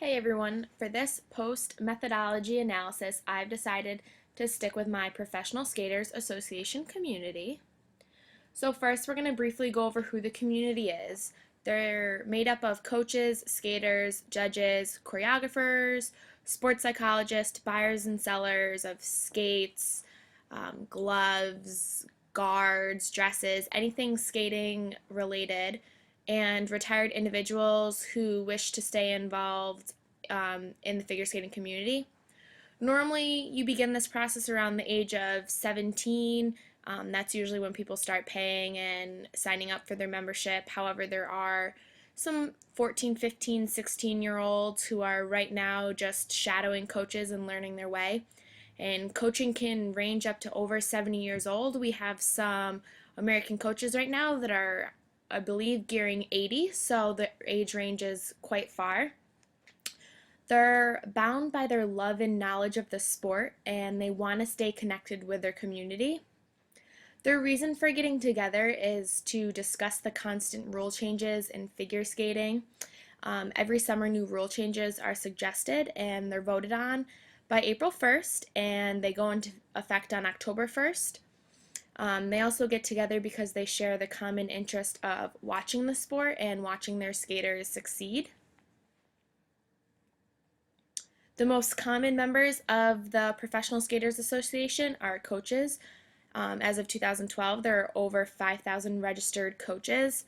Hey everyone, for this post methodology analysis, I've decided to stick with my Professional Skaters Association community. So first, we're going to briefly go over who the community is. They're made up of coaches, skaters, judges, choreographers, sports psychologists, buyers and sellers of skates, gloves, guards, dresses, anything skating related, and retired individuals who wish to stay involved in the figure skating community. Normally, you begin this process around the age of 17. That's usually when people start paying and signing up for their membership. However, there are some 14, 15, 16-year-olds who are right now just shadowing coaches and learning their way. And coaching can range up to over 70 years old. We have some American coaches right now that are, I believe, gearing 80, so the age range is quite far. They're bound by their love and knowledge of the sport, and they want to stay connected with their community. Their reason for getting together is to discuss the constant rule changes in figure skating. Every summer, new rule changes are suggested, and they're voted on by April 1st, and they go into effect on October 1st. They also get together because they share the common interest of watching the sport and watching their skaters succeed. The most common members of the Professional Skaters Association are coaches. As of 2012, there are over 5,000 registered coaches.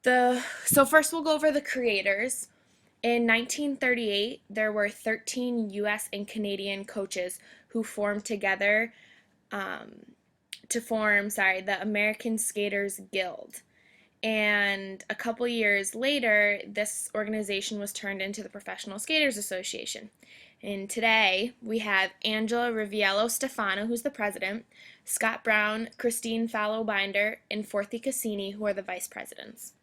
So first we'll go over the creators. In 1938, there were 13 U.S. and Canadian coaches who formed together to form, the American Skaters Guild. And a couple years later, this organization was turned into the Professional Skaters Association. And today, we have Angela Riviello Stefano, who's the president, Scott Brown, Christine Fallow-Binder, and Forthy Cassini, who are the vice presidents.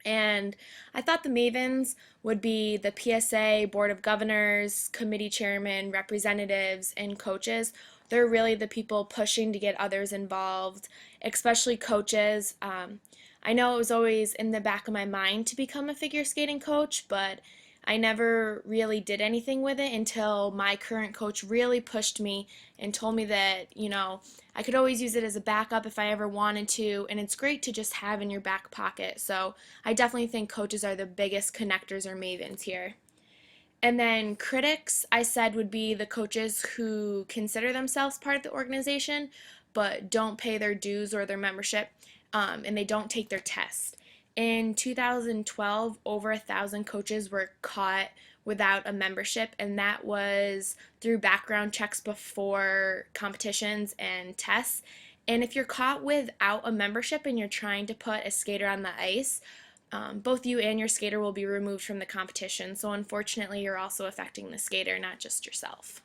And I thought the mavens would be the PSA Board of Governors, committee chairmen, representatives, and coaches. They're really the people pushing to get others involved, especially coaches. I know it was always in the back of my mind to become a figure skating coach, but I never really did anything with it until my current coach really pushed me and told me that, I could always use it as a backup if I ever wanted to, and it's great to just have in your back pocket. So I definitely think coaches are the biggest connectors or mavens here. And then critics, I said, would be the coaches who consider themselves part of the organization, but don't pay their dues or their membership, and they don't take their test. In 2012, over 1,000 coaches were caught without a membership, and that was through background checks before competitions and tests. And if you're caught without a membership and you're trying to put a skater on the ice, both you and your skater will be removed from the competition. So unfortunately, you're also affecting the skater, not just yourself.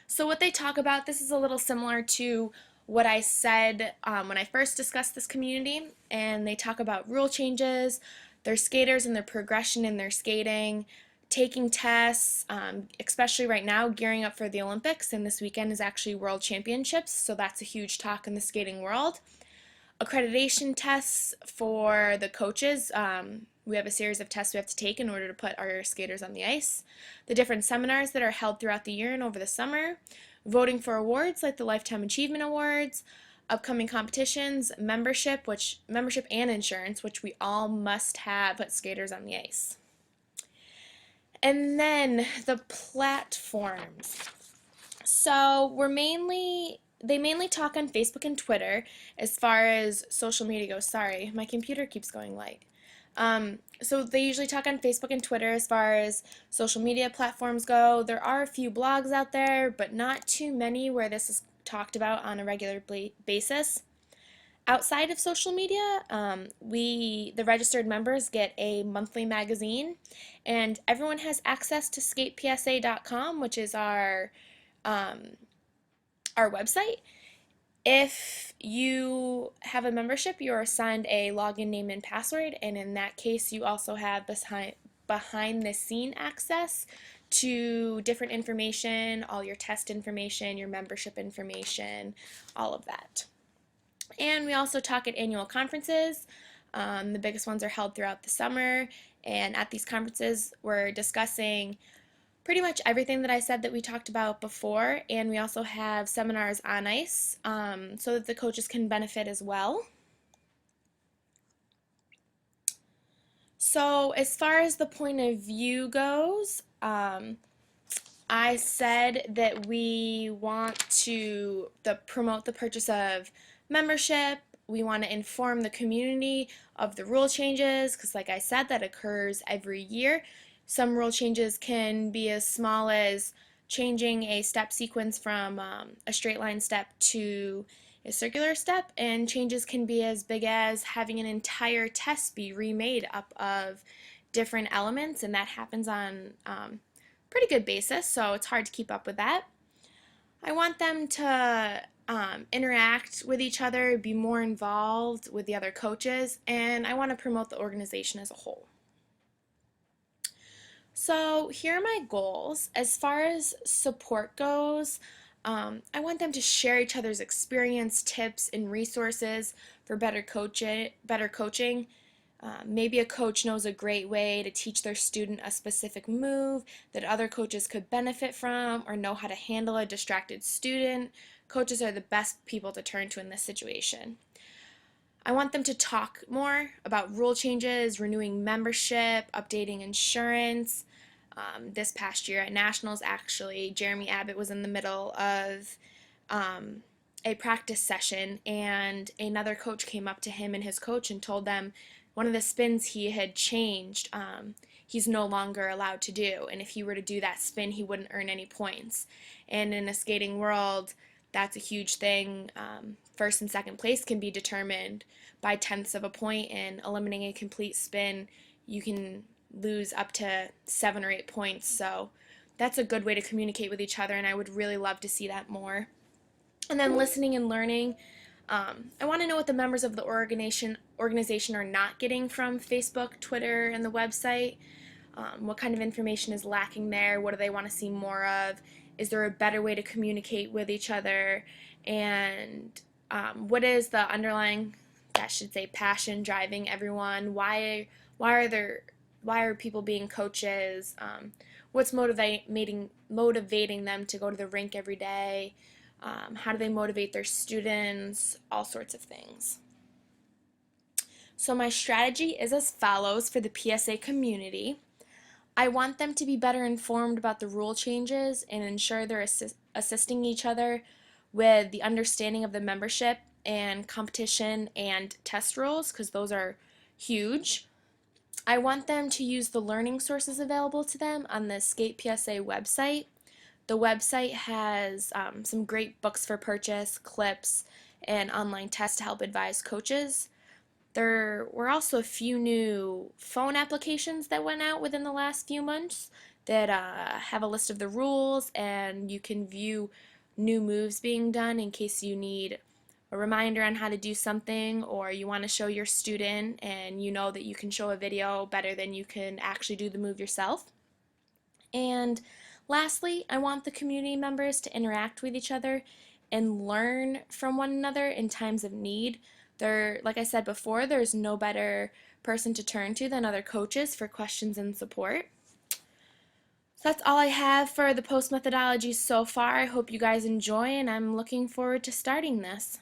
So what they talk about, this is a little similar to what I said when I first discussed this community, and they talk about rule changes, their skaters and their progression in their skating, taking tests, especially right now, gearing up for the Olympics, and this weekend is actually World Championships, so that's a huge talk in the skating world. Accreditation tests for the coaches. We have a series of tests we have to take in order to put our skaters on the ice. The different seminars that are held throughout the year and over the summer. Voting for awards like the Lifetime Achievement Awards. Upcoming competitions, membership and insurance, which we all must have to put skaters on the ice. And then the platforms. So they mainly talk on Facebook and Twitter as far as social media goes. Sorry, my computer keeps going light. So they usually talk on Facebook and Twitter as far as social media platforms go. There are a few blogs out there, but not too many where this is talked about on a regular basis. Outside of social media, the registered members, get a monthly magazine, and everyone has access to skatepsa.com, which is our website. If you have a membership, you are assigned a login name and password, and in that case, you also have behind the scene access to different information, all your test information, your membership information, all of that. And we also talk at annual conferences. The biggest ones are held throughout the summer, and at these conferences, we're discussing pretty much everything that I said that we talked about before, and we also have seminars on ice so that the coaches can benefit as well. So, as far as the point of view goes, I said that we want to promote the purchase of membership. We want to inform the community of the rule changes because, like I said, that occurs every year. Some rule changes can be as small as changing a step sequence from a straight line step to a circular step, and changes can be as big as having an entire test be remade up of different elements, and that happens on pretty good basis, so it's hard to keep up with that. I want them to interact with each other, be more involved with the other coaches, and I want to promote the organization as a whole. So here are my goals. As far as support goes, I want them to share each other's experience, tips, and resources for better coaching. Maybe a coach knows a great way to teach their student a specific move that other coaches could benefit from, or know how to handle a distracted student. Coaches are the best people to turn to in this situation. I want them to talk more about rule changes, renewing membership, updating insurance. This past year at Nationals, actually, Jeremy Abbott was in the middle of a practice session, and another coach came up to him and his coach and told them one of the spins he had changed, he's no longer allowed to do, and if he were to do that spin, he wouldn't earn any points. And in a skating world, that's a huge thing. First and second place can be determined by tenths of a point, and eliminating a complete spin, you can lose up to 7 or 8 points. So that's a good way to communicate with each other, and I would really love to see that more. And then listening and learning. I want to know what the members of the organization are not getting from Facebook, Twitter, and the website. What kind of information is lacking there? What do they want to see more of? Is there a better way to communicate with each other? And what is the underlying, I should say, passion driving everyone? Why are people being coaches? What's motivating them to go to the rink every day? How do they motivate their students? All sorts of things. So my strategy is as follows for the PSA community. I want them to be better informed about the rule changes and ensure they're assisting each other with the understanding of the membership and competition and test rules, because those are huge. I want them to use the learning sources available to them on the Skate PSA website. The website has some great books for purchase, clips, and online tests to help advise coaches. There were also a few new phone applications that went out within the last few months that have a list of the rules, and you can view new moves being done in case you need a reminder on how to do something, or you want to show your student and you know that you can show a video better than you can actually do the move yourself. And lastly, I want the community members to interact with each other and learn from one another in times of need. Like I said before, there's no better person to turn to than other coaches for questions and support. So that's all I have for the POS methodology so far. I hope you guys enjoy, and I'm looking forward to starting this.